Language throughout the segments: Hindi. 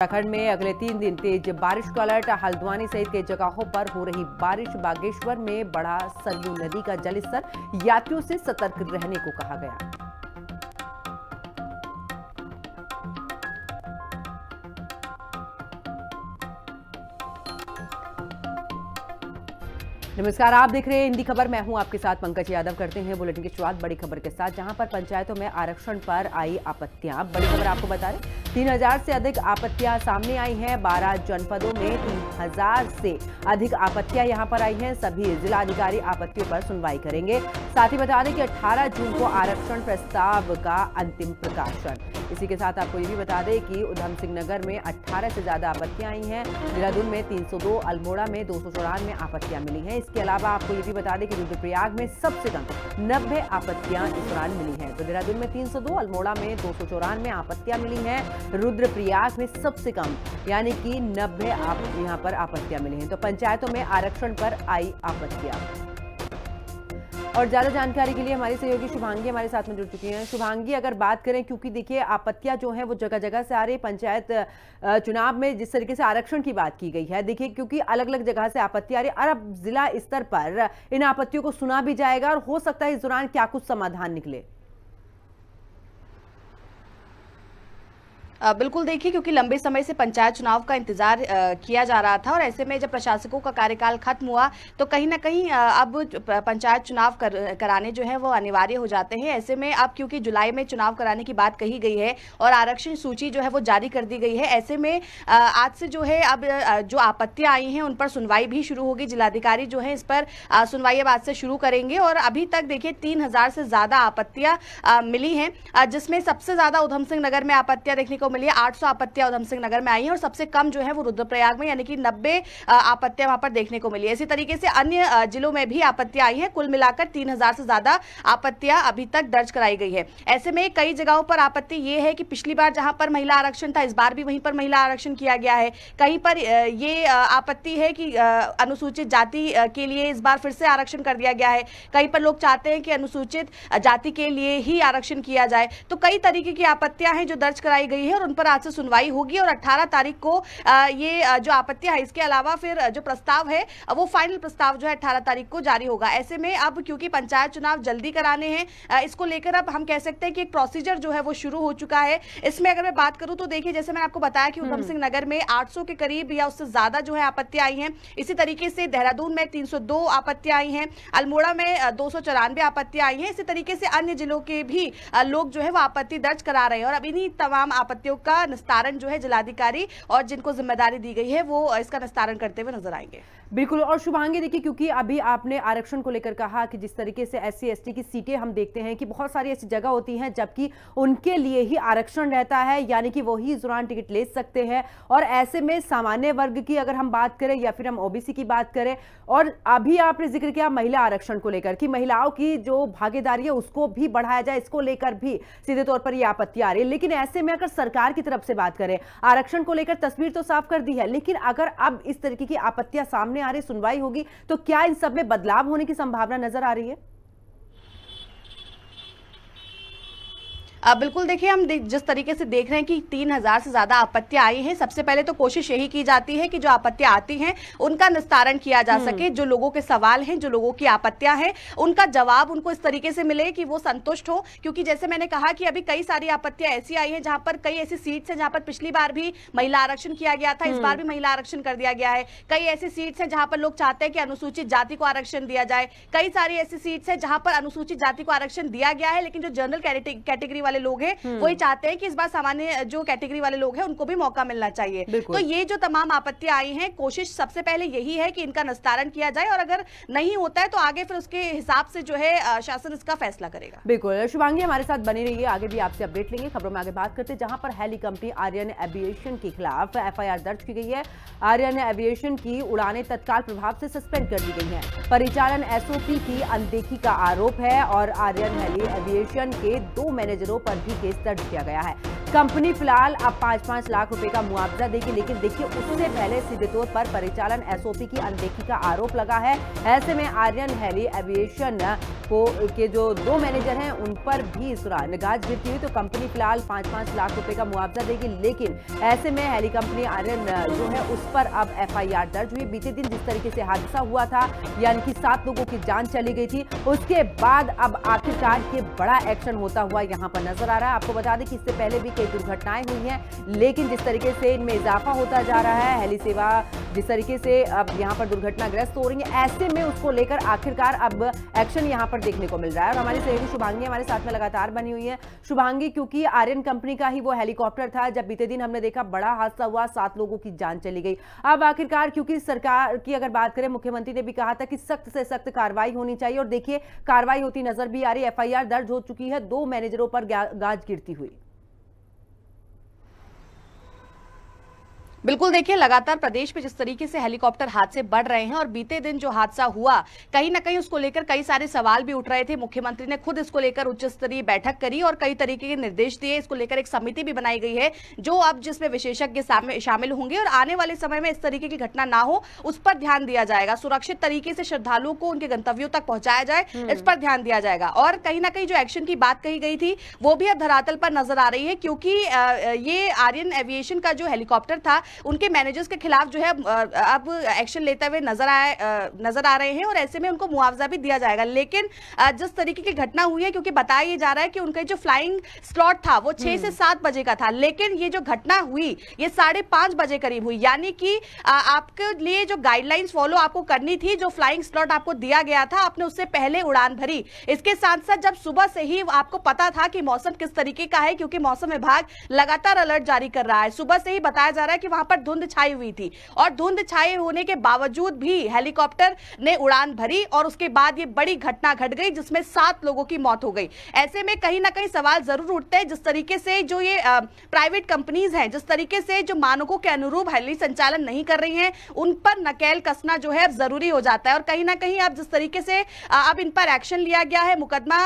उत्तराखंड में अगले 3 दिन तेज बारिश का अलर्ट। हल्द्वानी सहित कई जगहों पर हो रही बारिश। बागेश्वर में बढ़ा सरयू नदी का जलस्तर, यात्रियों से सतर्क रहने को कहा गया। नमस्कार, आप देख रहे हैं हिंदी खबर। मैं हूं आपके साथ पंकज यादव। करते हैं बुलेटिन की शुरुआत बड़ी खबर के साथ, जहां पर पंचायतों में आरक्षण पर आई आपत्तियां। बड़ी खबर आपको बता रहे, 3000 से अधिक आपत्तियां सामने आई हैं। 12 जनपदों में 3000 से अधिक आपत्तियां यहां पर आई हैं। सभी जिलाधिकारी आपत्तियों पर सुनवाई करेंगे। साथ ही बता दें कि 18 जून को आरक्षण प्रस्ताव का अंतिम प्रकाशन। इसी के साथ आपको ये भी बता दें कि उधम सिंह नगर में 18 से ज्यादा आपत्तियां आई हैं। देहरादून में 302, अल्मोड़ा में 294 आपत्तियां मिली हैं। इसके अलावा आपको ये भी बता दें कि रुद्रप्रयाग में सबसे कम 90 आपत्तियां इस दौरान मिली हैं। तो देहरादून में 302, अल्मोड़ा में 294 आपत्तियां मिली हैं। रुद्रप्रयाग में सबसे कम यानी कि 90 यहां पर आपत्तियां मिली हैं। तो पंचायतों में आरक्षण पर आई आपत्तियां। और ज्यादा जानकारी के लिए हमारी सहयोगी शुभांगी हमारे साथ में जुड़ चुकी हैं। शुभांगी, अगर बात करें, क्योंकि देखिए आपत्तियां जो हैं वो जगह जगह से आ रही। पंचायत चुनाव में जिस तरीके से आरक्षण की बात की गई है, देखिए क्योंकि अलग अलग जगह से आपत्ति आ रही है, और अब जिला स्तर पर इन आपत्तियों को सुना भी जाएगा और हो सकता है इस दौरान क्या कुछ समाधान निकले। बिल्कुल, देखिए क्योंकि लंबे समय से पंचायत चुनाव का इंतजार किया जा रहा था और ऐसे में जब प्रशासकों का कार्यकाल खत्म हुआ तो कहीं ना कहीं अब पंचायत चुनाव कराने जो है वो अनिवार्य हो जाते हैं। ऐसे में अब क्योंकि जुलाई में चुनाव कराने की बात कही गई है और आरक्षण सूची जो है वो जारी कर दी गई है, ऐसे में आज से जो है अब जो आपत्तियां आई हैं उन पर सुनवाई भी शुरू होगी। जिलाधिकारी जो है इस पर सुनवाई अब आज से शुरू करेंगे और अभी तक देखिए 3000 से ज्यादा आपत्तियां मिली हैं, जिसमें सबसे ज्यादा उधम सिंह नगर में आपत्तियां देखने को मिली है। 800 आपत्तियां उधम सिंह नगर में आई हैं और सबसे कम जो है वो रुद्रप्रयाग में यानी कि 90 आपत्तियां वहां पर देखने को मिली है। इसी तरीके से अन्य जिलों में भी आपत्तियां आई हैं। कुल मिलाकर 3000 से ज्यादा आपत्तियां अभी तक दर्ज कराई गई है। ऐसे में कई जगहों पर आपत्ति ये है कि पिछली बार जहां पर महिला आरक्षण था, इस बार भी वहीं पर महिला आरक्षण किया गया है। कहीं पर ये आपत्ति है कि अनुसूचित जाति के लिए इस बार फिर से आरक्षण कर दिया गया है। कहीं पर लोग चाहते हैं कि अनुसूचित जाति के लिए ही आरक्षण किया जाए। तो कई तरीके की आपत्तियां हैं जो दर्ज कराई गई है और उन पर आज से सुनवाई होगी और 18 तारीख को ये जो आपत्तियां है, इसके अलावा फिर जो प्रस्ताव है वो फाइनल प्रस्ताव जो है 18 तारीख को जारी होगा। ऐसे में अब क्योंकि पंचायत चुनाव जल्दी कराने हैं, इसको लेकर अब हम कह सकते हैं कि एक प्रोसीजर जो है वो शुरू हो चुका है। इसमें अगर मैं बात करूं तो देखिए, जैसे मैंने आपको बताया कि उधम सिंह नगर में 800 के करीब या उससे ज्यादा जो है आपत्तियां आई हैं। इसी तरीके से देहरादून में 302 आपत्तियां आई हैं, अल्मोड़ा में 294 आपत्तियां आई हैं। इसी तरीके से अन्य जिलों के भी लोग जो है वो आपत्ति दर्ज करा रहे हैं और अब इन्हीं तमाम आपत्तियों का निस्तारण जो है जिलाधिकारी और जिनको जिम्मेदारी दी गई है वो इसका निस्तारण करते हुए नजर आएंगे। बिल्कुल। और शुभांगी, देखिए क्योंकि अभी आपने आरक्षण को लेकर कहा कि जिस तरीके से SC ST की सीटें हम देखते हैं कि बहुत सारी ऐसी जगह होती हैं जबकि उनके लिए ही आरक्षण रहता है, यानी कि वही इस दौरान टिकट ले सकते हैं। और ऐसे में सामान्य वर्ग की अगर हम बात करें या फिर हम OBC की बात करें, और अभी आपने जिक्र किया महिला आरक्षण को लेकर कि महिलाओं की जो भागीदारी है उसको भी बढ़ाया जाए, इसको लेकर भी सीधे तौर पर यह आपत्ति आ रही है। लेकिन ऐसे में अगर सरकार की तरफ से बात करें, आरक्षण को लेकर तस्वीर तो साफ कर दी है, लेकिन अगर अब इस तरीके की आपत्तियां सामने आ रही, सुनवाई होगी, तो क्या इन सब में बदलाव होने की संभावना नजर आ रही है? बिल्कुल, देखिए हम जिस तरीके से देख रहे हैं कि 3000 से ज्यादा आपत्तियां आई हैं, सबसे पहले तो कोशिश यही की जाती है कि जो आपत्तियां आती हैं उनका निस्तारण किया जा सके। जो लोगों के सवाल हैं, जो लोगों की आपत्तियां हैं, उनका जवाब उनको इस तरीके से मिले कि वो संतुष्ट हो। क्योंकि जैसे मैंने कहा कि अभी कई सारी आपत्तियां ऐसी आई हैं जहां पर कई ऐसी सीट्स हैं जहां पर पिछली बार भी महिला आरक्षण किया गया था, इस बार भी महिला आरक्षण कर दिया गया है। कई ऐसी सीट्स हैं जहां पर लोग चाहते हैं कि अनुसूचित जाति को आरक्षण दिया जाए। कई सारी ऐसी सीट्स हैं जहां पर अनुसूचित जाति को आरक्षण दिया गया है, लेकिन जो जनरल कैटेगरी वाले लोग हैं वो चाहते हैं कि इस बार सामान्य जो कैटेगरी वाले लोग हैं उनको भी मौका मिलना चाहिए। तो ये जो तमाम आपत्तियां आई हैं, कोशिश सबसे पहले यही है कि इनका निस्तारण किया जाए और अगर नहीं होता है तो आगे फिर उसके हिसाब से जो है शासन इसका फैसला करेगा। बिल्कुल, शुभांगी हमारे साथ बनी रहिए, आगे भी आपसे अपडेट लेंगे। खबरों में आगे बात करते हैं जहां पर हेली कंपनी आर्यन एविएशन के खिलाफ FIR दर्ज की गई है। आर्यन एविएशन की उड़ानें तत्काल प्रभाव से सस्पेंड कर दी गई हैं। परिचालन SOP की अनदेखी का आरोप है और आर्यन हेली एविएशन के 2 मैनेजरों पर भी केस दर्ज किया गया है। कंपनी फिलहाल अब 5-5 लाख रुपए का मुआवजा देगी, लेकिन देखिए उससे पहले सीधे तौर पर परिचालन एसओपी की अनदेखी का आरोप लगा है। ऐसे में आर्यन हेली एविएशन के जो 2 मैनेजर हैं उन पर भी इस दौरान गाज गिरती हुई। तो कंपनी फिलहाल 5-5 लाख रुपए का मुआवजा देगी, लेकिन ऐसे में हेली कंपनी आर्यन जो है उस पर अब एफआईआर दर्ज हुई। बीते दिन जिस तरीके से हादसा हुआ था, यानी कि 7 लोगों की जान चली गई थी, उसके बाद अब आखिरकार ये बड़ा एक्शन होता हुआ यहां पर नजर आ रहा है। आपको बता दें कि इससे पहले भी कई दुर्घटनाएं हुई हैं, लेकिन जिस तरीके से इनमें इजाफा होता जा रहा है, हेली सेवा जिस तरीके से अब यहां पर दुर्घटनाग्रस्त हो रही है, ऐसे में उसको लेकर आखिरकार अब एक्शन यहां पर देखने को मिल रहा है। और हमारी सहयोगी शुभांगी हमारे साथ में लगातार बनी हुई है। शुभांगी, क्योंकि आर्यन कंपनी का ही वो हेलीकॉप्टर था जब बीते दिन हमने देखा बड़ा हादसा हुआ, 7 लोगों की जान चली गई। अब आखिरकार क्योंकि सरकार की अगर बात करें, मुख्यमंत्री ने भी कहा था कि सख्त से सख्त कार्रवाई होनी चाहिए, और देखिए कार्रवाई होती नजर भी आ रही है। एफआईआर दर्ज हो चुकी है 2 मैनेजरों पर गाज गिरती हुई। बिल्कुल, देखिए लगातार प्रदेश में जिस तरीके से हेलीकॉप्टर हादसे बढ़ रहे हैं और बीते दिन जो हादसा हुआ, कहीं ना कहीं उसको लेकर कई सारे सवाल भी उठ रहे थे। मुख्यमंत्री ने खुद इसको लेकर उच्च स्तरीय बैठक करी और कई तरीके के निर्देश दिए। इसको लेकर एक समिति भी बनाई गई है जो अब जिसमें विशेषज्ञ शामिल होंगे और आने वाले समय में इस तरीके की घटना ना हो उस पर ध्यान दिया जाएगा। सुरक्षित तरीके से श्रद्धालुओं को उनके गंतव्यों तक पहुंचाया जाए, इस पर ध्यान दिया जाएगा। और कहीं ना कहीं जो एक्शन की बात कही गई थी वो भी अब धरातल पर नजर आ रही है, क्योंकि ये आर्यन एविएशन का जो हेलीकॉप्टर था, उनके मैनेजर्स के खिलाफ जो है अब एक्शन लेते हुए नजर आ रहे हैं और ऐसे में उनको मुआवजा भी दिया जाएगा। लेकिन जिस तरीके की घटना हुई है, क्योंकि बताया ये जा रहा है कि उनका जो फ्लाइंग स्लॉट था वो 6 से 7 बजे का था, लेकिन ये जो घटना हुई ये 5:30 बजे करीब हुई। यानी कि आपके लिए जो गाइडलाइंस फॉलो आपको करनी थी, जो फ्लाइंग स्लॉट आपको दिया गया था, आपने उससे पहले उड़ान भरी। इसके साथ साथ जब सुबह से ही आपको पता था कि मौसम किस तरीके का है, क्योंकि मौसम विभाग लगातार अलर्ट जारी कर रहा है, सुबह से ही बताया जा रहा है कि वहां पर धुंध छाई हुई थी और धुंध छाए होने के बावजूद भी हेलीकॉप्टर ने उड़ान भरी और उसके बाद ये बड़ी घटना घट गई जिसमें 7 लोगों की मौत हो गई। ऐसे में कहीं ना कहीं सवाल जरूर उठते हैं, जिस तरीके से जो ये प्राइवेट कंपनीज हैं, जिस तरीके से जो मानकों के अनुरूप हेली संचालन नहीं कर रही हैं, उन पर नकेल कसना जो है जरूरी हो जाता है। और कहीं ना कहीं अब जिस तरीके से अब इन पर एक्शन लिया गया है, मुकदमा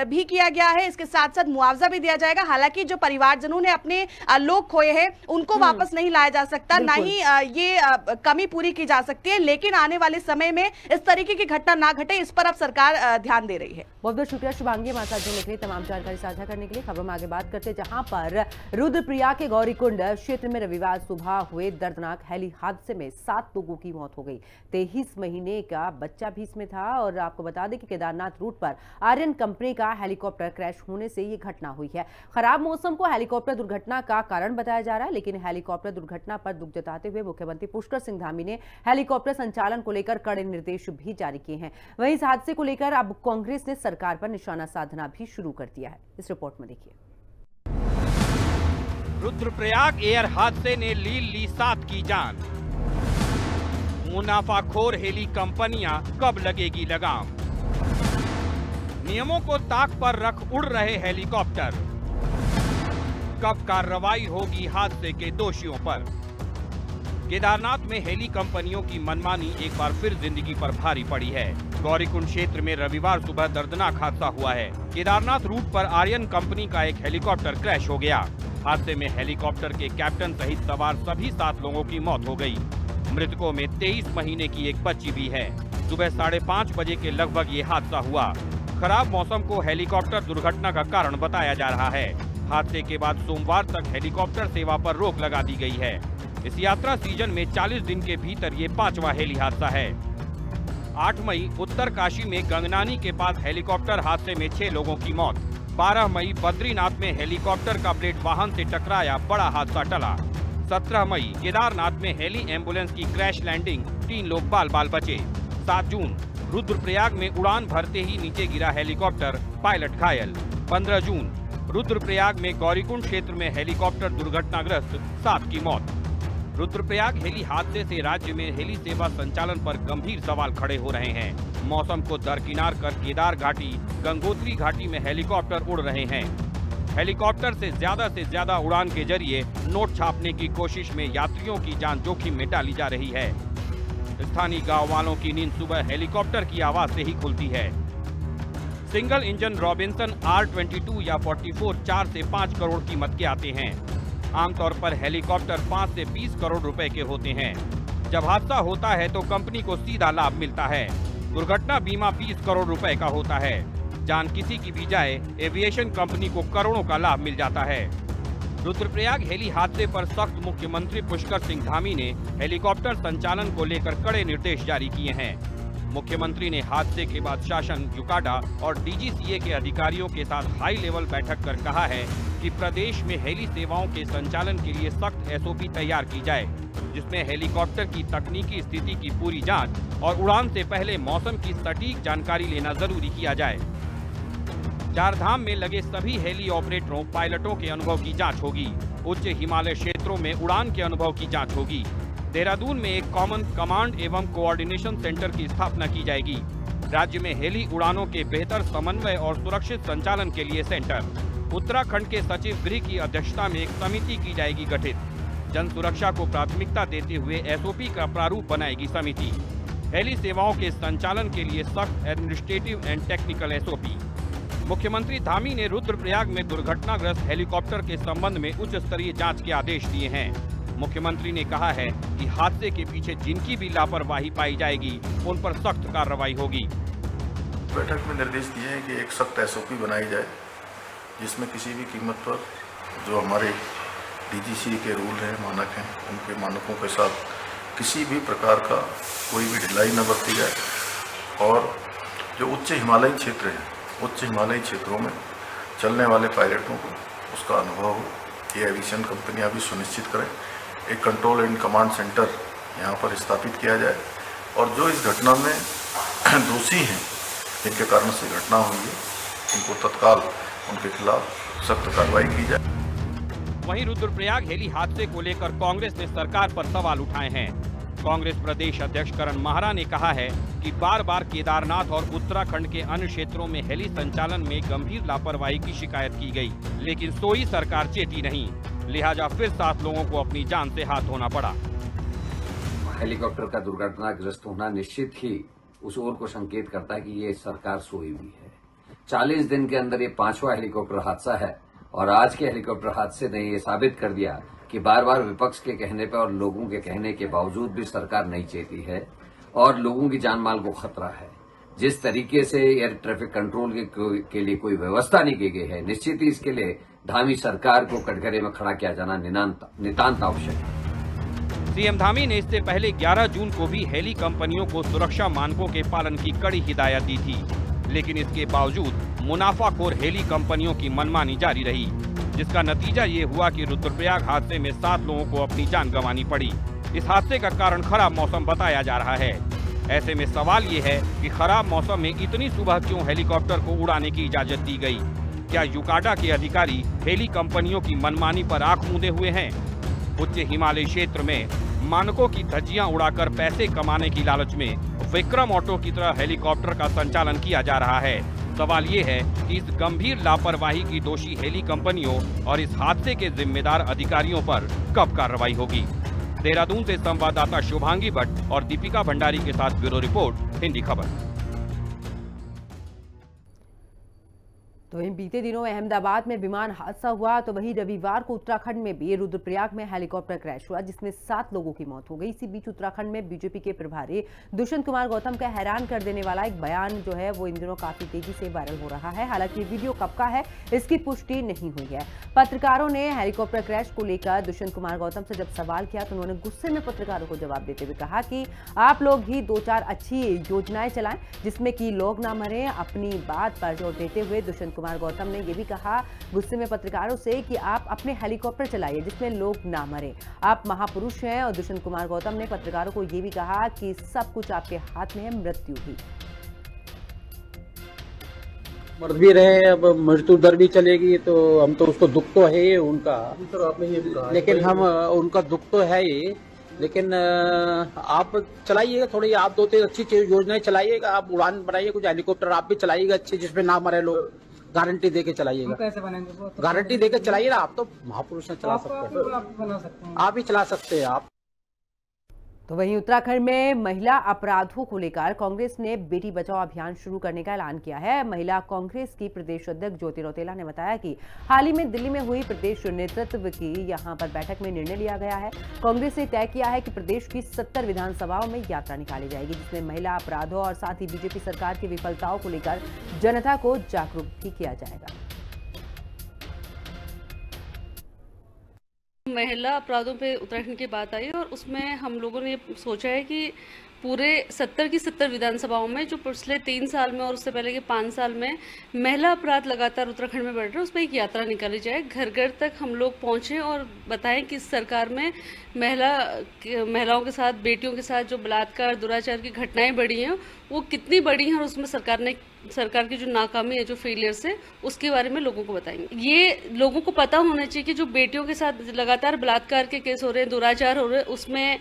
भी किया गया है, इसके साथ साथ मुआवजा भी दिया जाएगा। हालांकि जो परिवारजनों ने अपने लोग खोए हैं उनको वापस नहीं लाया जा सकता, ना ही ये कमी पूरी की जा सकती है, लेकिन आने वाले समय में इस तरीके की घटना ना घटे, इस पर अब सरकार ध्यान दे रही है। बहुत बहुत शुक्रिया शुभांगी हमारे साथ जुड़ने के लिए, तमाम जानकारी साझा करने के लिए। खबरों में आगे बात करते हैं, जहां पर रुद्रप्रयाग के गौरीकुंड क्षेत्र में रविवार सुबह हुए दर्दनाक हेली हादसे में 7 लोगों की मौत हो गई। 23 महीने का बच्चा भी इसमें था। और आपको बता दें कि केदारनाथ रूट पर आर्यन कंपनी का हेलीकॉप्टर क्रैश होने से ये घटना हुई है। खराब मौसम को हेलीकॉप्टर दुर्घटना का कारण बताया जा रहा है, लेकिन हेलीकॉप्टर दुर्घटना पर दुख जताते हुए मुख्यमंत्री पुष्कर सिंह धामी ने हेलीकॉप्टर संचालन को लेकर कड़े निर्देश भी जारी किए हैं। वहीं इस हादसे को लेकर अब कांग्रेस ने सरकार पर निशाना साधना भी शुरू कर दिया है। इस रिपोर्ट में देखिए। रुद्रप्रयाग एयर हादसे ने ली 7 की जान। मुनाफाखोर हेली कंपनियां कब लगेगी लगाम? नियमों को ताक पर रख उड़ रहे हेलीकॉप्टर, कब कार्रवाई होगी हादसे के दोषियों पर? केदारनाथ में हेली कंपनियों की मनमानी एक बार फिर जिंदगी पर भारी पड़ी है। गौरीकुंड क्षेत्र में रविवार सुबह दर्दनाक हादसा हुआ है। केदारनाथ रूट पर आर्यन कंपनी का एक हेलीकॉप्टर क्रैश हो गया। हादसे में हेलीकॉप्टर के कैप्टन सहित सवार सभी 7 लोगों की मौत हो गई। मृतकों में 23 महीने की एक बच्ची भी है। सुबह 5:30 बजे के लगभग ये हादसा हुआ। खराब मौसम को हेलीकॉप्टर दुर्घटना का कारण बताया जा रहा है। हादसे के बाद सोमवार तक हेलीकॉप्टर सेवा पर रोक लगा दी गई है। इस यात्रा सीजन में 40 दिन के भीतर ये 5वां हेली हादसा है। 8 मई उत्तरकाशी में गंगनानी के पास हेलीकॉप्टर हादसे में 6 लोगों की मौत। 12 मई बद्रीनाथ में हेलीकॉप्टर का ब्लेड वाहन से टकराया, बड़ा हादसा टला। 17 मई केदारनाथ में हेली एम्बुलेंस की क्रैश लैंडिंग, 3 लोग बाल बाल बचे। 7 जून रुद्रप्रयाग में उड़ान भरते ही नीचे गिरा हेलीकॉप्टर, पायलट घायल। 15 जून रुद्रप्रयाग में गौरीकुंड क्षेत्र में हेलीकॉप्टर दुर्घटनाग्रस्त, 7 की मौत। रुद्रप्रयाग हेली हादसे से राज्य में हेली सेवा संचालन पर गंभीर सवाल खड़े हो रहे हैं। मौसम को दरकिनार कर केदार घाटी, गंगोत्री घाटी में हेलीकॉप्टर उड़ रहे हैं। हेलीकॉप्टर से ज्यादा उड़ान के जरिए नोट छापने की कोशिश में यात्रियों की जान जोखिम में डाली जा रही है। स्थानीय गांव वालों की नींद सुबह हेलीकॉप्टर की आवाज से ही खुलती है। सिंगल इंजन रॉबिन्सन R22 या 44 4 से 5 करोड़ कीमत के आते हैं। आमतौर पर हेलीकॉप्टर 5 से 20 करोड़ रुपए के होते हैं। जब हादसा होता है तो कंपनी को सीधा लाभ मिलता है। दुर्घटना बीमा 20 करोड़ रुपए का होता है। जान किसी की भी जाए, एविएशन कंपनी को करोड़ों का लाभ मिल जाता है। रुद्रप्रयाग हेली हादसे पर सख्त मुख्यमंत्री पुष्कर सिंह धामी ने हेलीकॉप्टर संचालन को लेकर कड़े निर्देश जारी किए हैं। मुख्यमंत्री ने हादसे के बाद शासन, यूकाडा और DGCA के अधिकारियों के साथ हाई लेवल बैठक कर कहा है कि प्रदेश में हेली सेवाओं के संचालन के लिए सख्त SOP तैयार की जाए, जिसमें हेलीकॉप्टर की तकनीकी स्थिति की पूरी जांच और उड़ान से पहले मौसम की सटीक जानकारी लेना जरूरी किया जाए। चारधाम में लगे सभी हेली ऑपरेटरों, पायलटों के अनुभव की जांच होगी। उच्च हिमालय क्षेत्रों में उड़ान के अनुभव की जांच होगी। देहरादून में एक कॉमन कमांड एवं कोऑर्डिनेशन सेंटर की स्थापना की जाएगी। राज्य में हेली उड़ानों के बेहतर समन्वय और सुरक्षित संचालन के लिए सेंटर। उत्तराखंड के सचिव गृह की अध्यक्षता में एक समिति की जाएगी गठित। जन सुरक्षा को प्राथमिकता देते हुए SOP का प्रारूप बनाएगी समिति। हेली सेवाओं के संचालन के लिए सख्त एडमिनिस्ट्रेटिव एंड टेक्निकल SOP। मुख्यमंत्री धामी ने रुद्रप्रयाग में दुर्घटनाग्रस्त हेलीकॉप्टर के संबंध में उच्च स्तरीय जांच के आदेश दिए हैं। मुख्यमंत्री ने कहा है कि हादसे के पीछे जिनकी भी लापरवाही पाई जाएगी, उन पर सख्त कार्रवाई होगी। बैठक में निर्देश दिए हैं कि एक सख्त SOP बनाई जाए, जिसमें किसी भी कीमत पर जो हमारे DGCA के रूल हैं, मानक हैं, उनके मानकों के साथ किसी भी प्रकार का कोई भी ढिलाई न बरती जाए। और जो उच्च हिमालयी क्षेत्र हैं, उच्च हिमालयी क्षेत्रों में चलने वाले पायलटों को उसका अनुभव हो, ये एविएशन कंपनियां भी सुनिश्चित करें। एक कंट्रोल एंड कमांड सेंटर यहाँ पर स्थापित किया जाए और जो इस घटना में दोषी हैं, जिनके कारण से घटना हुई है, उनको तत्काल उनके खिलाफ सख्त कार्रवाई की जाए। वहीं रुद्रप्रयाग हेली हादसे को लेकर कांग्रेस ने सरकार पर सवाल उठाए हैं। कांग्रेस प्रदेश अध्यक्ष करण माहरा ने कहा है कि बार बार केदारनाथ और उत्तराखंड के अन्य क्षेत्रों में हेली संचालन में गंभीर लापरवाही की शिकायत की गई, लेकिन सोई सरकार चेती नहीं, लिहाजा फिर 7 लोगों को अपनी जान से हाथ धोना पड़ा। हेलीकॉप्टर का दुर्घटनाग्रस्त होना निश्चित ही उस ओर को संकेत करता है कि ये सरकार सोई हुई है। 40 दिन के अंदर ये 5वां हेलीकॉप्टर हादसा है और आज के हेलीकॉप्टर हादसे ने ये साबित कर दिया कि बार बार विपक्ष के कहने पर और लोगों के कहने के बावजूद भी सरकार नहीं चेती है और लोगों की जान माल को खतरा है। जिस तरीके से एयर ट्रैफिक कंट्रोल के लिए कोई व्यवस्था नहीं की गई है, निश्चित ही इसके लिए धामी सरकार को कटघरे में खड़ा किया जाना नितांत आवश्यक है। सीएम धामी ने इससे पहले 11 जून को भी हेली कंपनियों को सुरक्षा मानकों के पालन की कड़ी हिदायत दी थी, लेकिन इसके बावजूद मुनाफाखोर हेली कंपनियों की मनमानी जारी रही, जिसका नतीजा ये हुआ कि रुद्रप्रयाग हादसे में 7 लोगों को अपनी जान गंवानी पड़ी। इस हादसे का कारण खराब मौसम बताया जा रहा है। ऐसे में सवाल ये है कि खराब मौसम में इतनी सुबह क्यों हेलीकॉप्टर को उड़ाने की इजाजत दी गई? क्या यूकाडा के अधिकारी हेली कंपनियों की मनमानी पर आंख मूंदे हुए हैं? उच्च हिमालय क्षेत्र में मानकों की धज्जियां उड़ाकर पैसे कमाने की लालच में विक्रम ऑटो की तरह हेलीकॉप्टर का संचालन किया जा रहा है। सवाल ये है कि इस गंभीर लापरवाही की दोषी हेली कंपनियों और इस हादसे के जिम्मेदार अधिकारियों पर कब कार्रवाई होगी? देहरादून से संवाददाता शुभांगी भट्ट और दीपिका भंडारी के साथ ब्यूरो रिपोर्ट, हिंदी खबर। तो वहीं बीते दिनों अहमदाबाद में विमान हादसा हुआ, तो वहीं रविवार को उत्तराखंड में भी रुद्रप्रयाग में हेलीकॉप्टर क्रैश हुआ, जिसमें 7 लोगों की मौत हो गई। इसी बीच उत्तराखंड में बीजेपी के प्रभारी दुष्यंत कुमार गौतम का हैरान कर देने वाला एक बयान जो है वो इन दिनों काफी तेजी से वायरल हो रहा है। हालांकि वीडियो कब का है इसकी पुष्टि नहीं हुई है। पत्रकारों ने हेलीकॉप्टर क्रैश को लेकर दुष्यंत कुमार गौतम से जब सवाल किया तो उन्होंने गुस्से में पत्रकारों को जवाब देते हुए कहा कि आप लोग ही 2-4 अच्छी योजनाएं चलाएं जिसमें कि लोग ना मरे। अपनी बात पर जोर देते हुए दुष्यंत कुमार गौतम ने यह भी कहा गुस्से में पत्रकारों से कि आप अपने हेलीकॉप्टर चलाइए जिसमें लोग ना मरे, आप महापुरुष हैं। और दुष्यंत कुमार गौतम ने पत्रकारों को यह भी कहा कि सब कुछ आपके हाथ में है, मृत्यु भी। मर भी रहे, अब मृत्यु दर भी चलेगी, तो हम तो उसको दुख तो है उनका, लेकिन हम उनका दुख तो है ही, लेकिन आप चलाइएगा थोड़ी, आप 2-3 अच्छी योजनाएं चलाइएगा, आप उड़ान बनाइए, कुछ हेलीकॉप्टर आप भी चलाइएगा अच्छे जिसमें ना मरे लोग, गारंटी देके चलाइएगा। कैसे बनेंगे? गारंटी देके चलाइए ना, आप तो महापुरुष हैं, चला सकते हैं, आप ही चला सकते हैं आप। तो वहीं उत्तराखंड में महिला अपराधों को लेकर कांग्रेस ने बेटी बचाओ अभियान शुरू करने का ऐलान किया है। महिला कांग्रेस की प्रदेश अध्यक्ष ज्योति रौतेला ने बताया कि हाल ही में दिल्ली में हुई प्रदेश नेतृत्व की यहां पर बैठक में निर्णय लिया गया है। कांग्रेस ने तय किया है कि प्रदेश की 70 विधानसभाओं में यात्रा निकाली जाएगी, जिसमें महिला अपराधों और साथ ही बीजेपी सरकार की विफलताओं को लेकर जनता को जागरूक भी किया जाएगा। महिला अपराधों पे उत्तराखंड की बात आई और उसमें हम लोगों ने सोचा है कि पूरे 70 की 70 विधानसभाओं में जो पिछले 3 साल में और उससे पहले के 5 साल में महिला अपराध लगातार उत्तराखंड में बढ़ रहे हैं, उस पर एक यात्रा निकाली जाए। घर घर तक हम लोग पहुंचे और बताएं कि इस सरकार में महिलाओं के साथ, बेटियों के साथ जो बलात्कार, दुराचार की घटनाएं बढ़ी हैं वो कितनी बड़ी हैं और उसमें सरकार की जो नाकामी है, जो फेलियर्स है, उसके बारे में लोगों को बताएंगे। ये लोगों को पता होना चाहिए कि जो बेटियों के साथ लगातार बलात्कार के केस हो रहे हैं, दुराचार हो रहे हैं, उसमें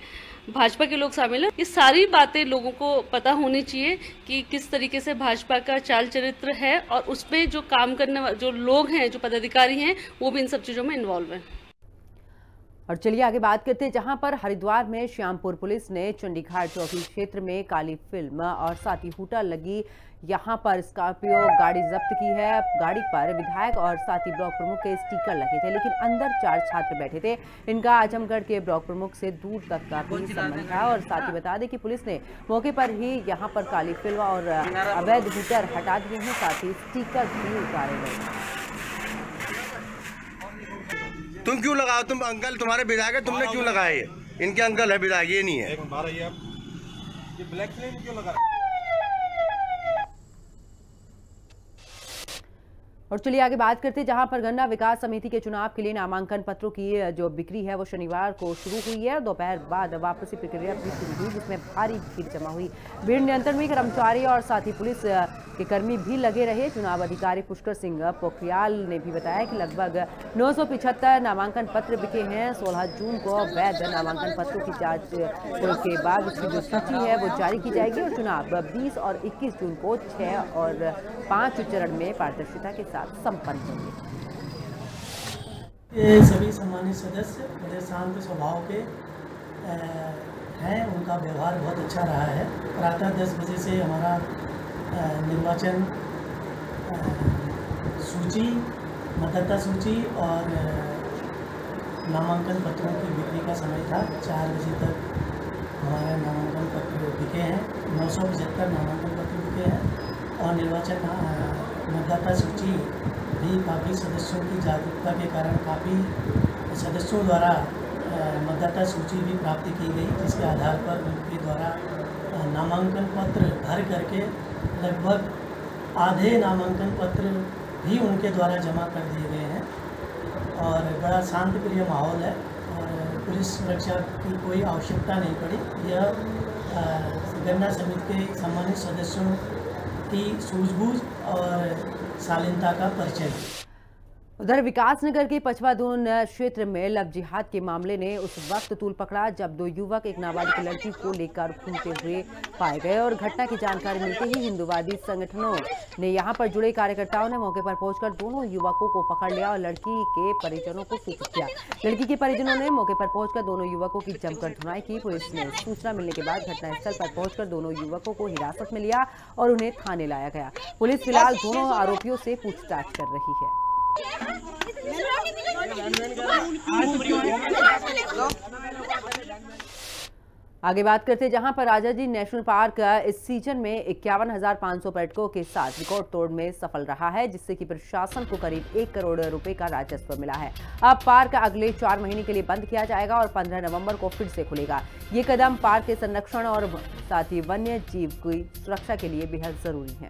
भाजपा के लोग शामिल हैं। ये सारी बातें लोगों को पता होनी चाहिए कि किस तरीके से भाजपा का चाल चरित्र है और उस पर जो काम करने वाले जो लोग हैं, जो पदाधिकारी हैं, वो भी इन सब चीज़ों में इन्वॉल्व हैं। और चलिए आगे बात करते हैं, जहां पर हरिद्वार में श्यामपुर पुलिस ने चंडीघाट चौकी क्षेत्र में काली फिल्म और साथ ही हुटा लगी यहां पर स्कॉर्पियो गाड़ी जब्त की है। गाड़ी पर विधायक और साथ ही ब्लॉक प्रमुख के स्टिकर लगे थे, लेकिन अंदर 4 छात्र बैठे थे। इनका आजमगढ़ के ब्लॉक प्रमुख से दूर तक का भी संबंध था। और साथ ही बता दें कि पुलिस ने मौके पर ही यहां पर काली फिल्म और अवैध हुटर हटा दिए हैं, साथ ही स्टिकर भी उतारे गए। तुम क्यों लगाओ? तुम अंकल, तुम्हारे विधायक है, तुमने क्यों लगाया? ये इनके अंकल है विधायक, ये नहीं है। ये ब्लैक फ्लेम क्यों लगा? और चलिए आगे बात करते हैं, जहां पर गन्ना विकास समिति के चुनाव के लिए नामांकन पत्रों की जो बिक्री है वो शनिवार को शुरू हुई है। दोपहर बाद वापसी प्रक्रिया भी शुरू हुई, जिसमें भारी भीड़ जमा हुई। भीड़ नियंत्रण में कर्मचारी और साथ ही पुलिस के कर्मी भी लगे रहे। चुनाव अधिकारी पुष्कर सिंह पोखरियाल ने भी बताया कि लगभग 975 नामांकन पत्र बिके हैं। 16 जून को वैध नामांकन पत्रों की जांच के बाद उसकी जो सूची है वो जारी की जाएगी और चुनाव 20 और 21 जून को 6 और 5 चरण में पारदर्शिता के साथ संपन्न होंगे। ये सभी सम्मानित सदस्य बड़े शांत स्वभाव के हैं, उनका व्यवहार बहुत अच्छा रहा है। प्रातः 10 बजे से हमारा निर्वाचन सूची, मतदाता सूची और नामांकन पत्रों की बिक्री का समय था। 4 बजे तक हमारे नामांकन पत्र बिके हैं। 975 नामांकन पत्र बिके हैं और निर्वाचन मतदाता सूची भी काफ़ी सदस्यों की जागरूकता के कारण काफ़ी सदस्यों द्वारा मतदाता सूची भी प्राप्त की गई, जिसके आधार पर उनके द्वारा नामांकन पत्र भर करके लगभग आधे नामांकन पत्र भी उनके द्वारा जमा कर दिए गए हैं और बड़ा शांतिप्रिय माहौल है और पुलिस सुरक्षा की कोई आवश्यकता नहीं पड़ी। यह गन्ना समिति के सम्मानित सदस्यों की सूझबूझ और शालीनता का परिचय। उधर विकासनगर के पचवादून क्षेत्र में लव जिहाद के मामले ने उस वक्त तूल पकड़ा जब 2 युवक एक नाबालिग लड़की को लेकर घूमते हुए पाए गए और घटना की जानकारी मिलते ही हिंदूवादी संगठनों ने यहां पर जुड़े कार्यकर्ताओं ने मौके पर पहुंचकर दोनों युवकों को पकड़ लिया और लड़की के परिजनों को सूचित किया। लड़की के परिजनों ने मौके पर पहुंचकर दोनों युवकों की जमकर धुनाई की। पुलिस ने सूचना मिलने के बाद घटनास्थल पर पहुंचकर दोनों युवकों को हिरासत में लिया और उन्हें थाने लाया गया। पुलिस फिलहाल दोनों आरोपियों से पूछताछ कर रही है। आगे बात करते हैं, जहां पर राजाजी नेशनल पार्क इस सीजन में 51,500 पर्यटकों के साथ रिकॉर्ड तोड़ में सफल रहा है, जिससे कि प्रशासन को करीब 1 करोड़ रुपए का राजस्व मिला है। अब पार्क अगले 4 महीने के लिए बंद किया जाएगा और 15 नवंबर को फिर से खुलेगा। ये कदम पार्क के संरक्षण और साथ ही वन्य जीव की सुरक्षा के लिए बेहद जरूरी है।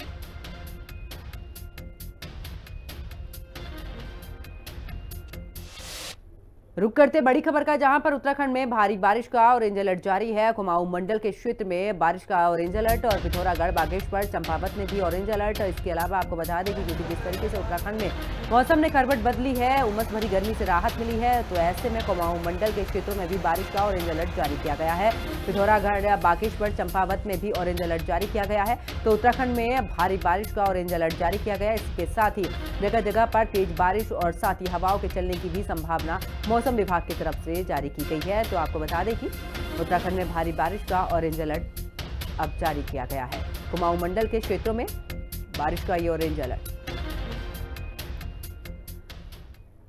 रुक करते बड़ी खबर का, जहां पर उत्तराखंड में भारी बारिश का ऑरेंज अलर्ट जारी है। कुमाऊं मंडल के क्षेत्र में बारिश का ऑरेंज अलर्ट और पिथौरागढ़, बागेश्वर, चंपावत में भी ऑरेंज अलर्ट। इसके अलावा आपको बता दें कि जिस तरीके से उत्तराखंड में मौसम ने करवट बदली है, उमस भरी गर्मी से राहत मिली है। तो ऐसे में कुमाऊं मंडल के क्षेत्रों में भी बारिश का ऑरेंज अलर्ट जारी किया गया है। पिथौरागढ़, बागेश्वर, चंपावत में भी ऑरेंज अलर्ट जारी किया गया है। तो उत्तराखंड में भारी बारिश का ऑरेंज अलर्ट जारी किया गया है। इसके साथ ही जगह जगह पर तेज बारिश और साथ ही हवाओं के चलने की भी संभावना मौसम विभाग की तरफ से जारी की गई है। तो आपको बता दें कि उत्तराखंड में भारी बारिश का ऑरेंज अलर्ट अब जारी किया गया है। कुमाऊं मंडल के क्षेत्रों में बारिश का ये ऑरेंज अलर्ट।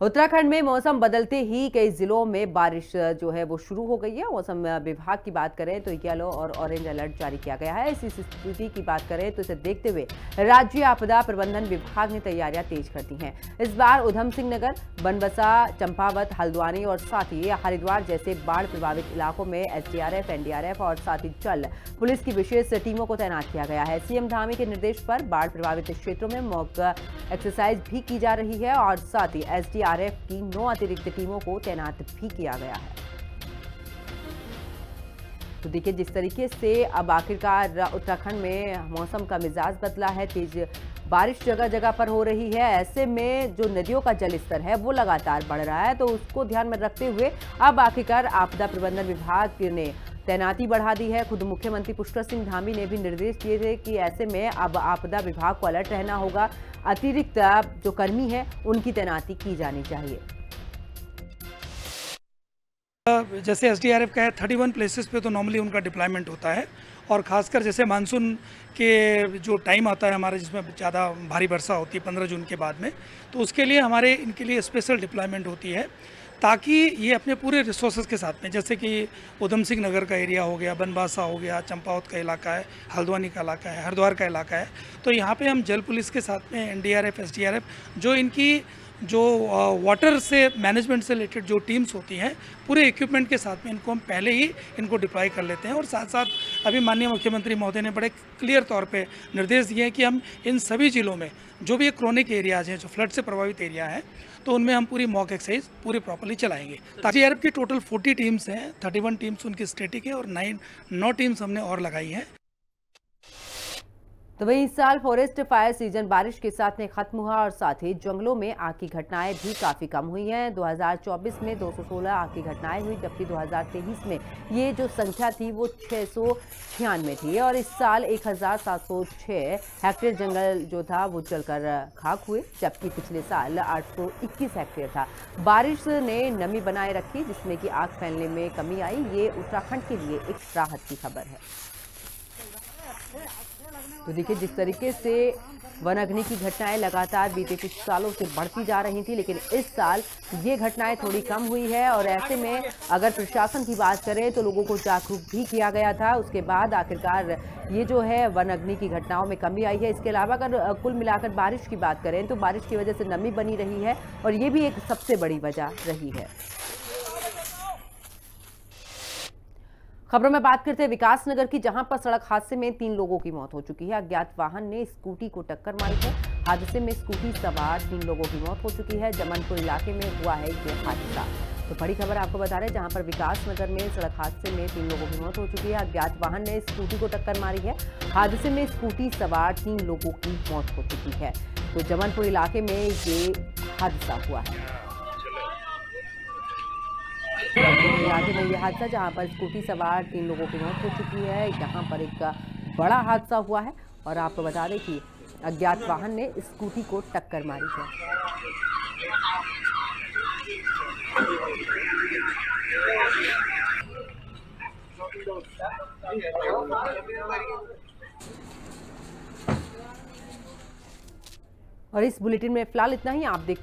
उत्तराखंड में मौसम बदलते ही कई जिलों में बारिश जो है वो शुरू हो गई है। मौसम विभाग की बात करें तो येलो और ऑरेंज अलर्ट जारी किया गया है। इस स्थिति की बात करें तो इसे देखते हुए राज्य आपदा प्रबंधन विभाग ने तैयारियां तेज कर दी हैं। इस बार उधम सिंह नगर, बनबसा, चंपावत, हल्द्वानी और साथ ही हरिद्वार जैसे बाढ़ प्रभावित इलाकों में एसडीआरएफ, एनडीआरएफ और साथ ही जल पुलिस की विशेष टीमों को तैनात किया गया है। सीएम धामी के निर्देश पर बाढ़ प्रभावित क्षेत्रों में मॉक एक्सरसाइज भी की जा रही है और साथ ही एसडीआरएफ की 9 अतिरिक्त टीमों को तैनात भी किया गया है। तो देखिए जिस तरीके से अब आखिरकार उत्तराखंड में मौसम का मिजाज बदला है, तेज बारिश जगह जगह पर हो रही है। ऐसे में जो नदियों का जल स्तर है वो लगातार बढ़ रहा है। तो उसको ध्यान में रखते हुए अब आखिरकार आपदा प्रबंधन विभाग ने तैनाती बढ़ा दी है। खुद मुख्यमंत्री पुष्कर सिंह धामी ने भी निर्देश दिए थे कि ऐसे में अब आपदा विभाग को अलर्ट रहना होगा। अतिरिक्त जो कर्मी है उनकी तैनाती की जानी चाहिए। जैसे एसडीआरएफ का है 31 प्लेसेस पे तो नॉर्मली उनका डिप्लॉयमेंट होता है और ख़ासकर जैसे मानसून के जो टाइम आता है हमारे जिसमें ज़्यादा भारी वर्षा होती है 15 जून के बाद में, तो उसके लिए हमारे इनके लिए स्पेशल डिप्लॉयमेंट होती है ताकि ये अपने पूरे रिसोर्सेज के साथ में, जैसे कि उधम सिंह नगर का एरिया हो गया, बनबासा हो गया, चंपावत का इलाका है, हल्द्वानी का इलाका है, हरिद्वार का इलाका है, तो यहाँ पे हम जल पुलिस के साथ में एनडीआरएफ, एसडीआरएफ जो इनकी जो वाटर से मैनेजमेंट से रिलेटेड जो टीम्स होती हैं पूरे इक्विपमेंट के साथ में इनको हम पहले ही इनको डिप्लॉय कर लेते हैं। और साथ साथ अभी माननीय मुख्यमंत्री महोदय ने बड़े क्लियर तौर पे निर्देश दिए हैं कि हम इन सभी जिलों में जो भी क्रोनिक एरियाज हैं, जो फ्लड से प्रभावित एरिया है, तो उनमें हम पूरी मॉक एक्सरसाइज पूरी प्रॉपर्ली चलाएंगे। एसडीआरएफ की टोटल 40 टीम्स हैं, 31 टीम्स उनकी स्टेटिक है और 9 टीम्स हमने और लगाई हैं। तो वहीं इस साल फॉरेस्ट फायर सीजन बारिश के साथ में खत्म हुआ और साथ ही जंगलों में आग की घटनाएं भी काफी कम हुई हैं। 2024 में 216 आग की घटनाएं हुई, जबकि 2023 में ये जो संख्या थी वो 696 थी और इस साल 1706 हेक्टेयर जंगल जो था वो जलकर खाक हुए, जबकि पिछले साल 821 हेक्टेयर था। बारिश ने नमी बनाए रखी जिसमें कि आग फैलने में कमी आई। ये उत्तराखंड के लिए एक राहत की खबर है। तो देखिए जिस तरीके से वन अग्नि की घटनाएं लगातार बीते कुछ सालों से बढ़ती जा रही थी, लेकिन इस साल ये घटनाएं थोड़ी कम हुई है और ऐसे में अगर प्रशासन की बात करें तो लोगों को जागरूक भी किया गया था। उसके बाद आखिरकार ये जो है वन अग्नि की घटनाओं में कमी आई है। इसके अलावा अगर कुल मिलाकर बारिश की बात करें तो बारिश की वजह से नमी बनी रही है और ये भी एक सबसे बड़ी वजह रही है। खबरों में बात करते हैं विकासनगर की, जहां पर सड़क हादसे में 3 लोगों की मौत हो चुकी है। अज्ञात वाहन ने स्कूटी को टक्कर मारी है। हादसे में स्कूटी सवार 3 लोगों की मौत हो चुकी है। जमनपुर इलाके में हुआ है ये हादसा। तो बड़ी खबर आपको बता रहे हैं, जहां पर विकासनगर में सड़क हादसे में 3 लोगों की मौत हो चुकी है। अज्ञात वाहन ने स्कूटी को टक्कर मारी है। हादसे में स्कूटी सवार 3 लोगों की मौत हो चुकी है। तो जमनपुर इलाके में ये हादसा हुआ है। इलाके में यह हादसा जहां पर स्कूटी सवार 3 लोगों की मौत हो चुकी है। यहाँ पर एक बड़ा हादसा हुआ है और आपको बता दें कि अज्ञात वाहन ने स्कूटी को टक्कर मारी है। और इस बुलेटिन में फिलहाल इतना ही। आप देखते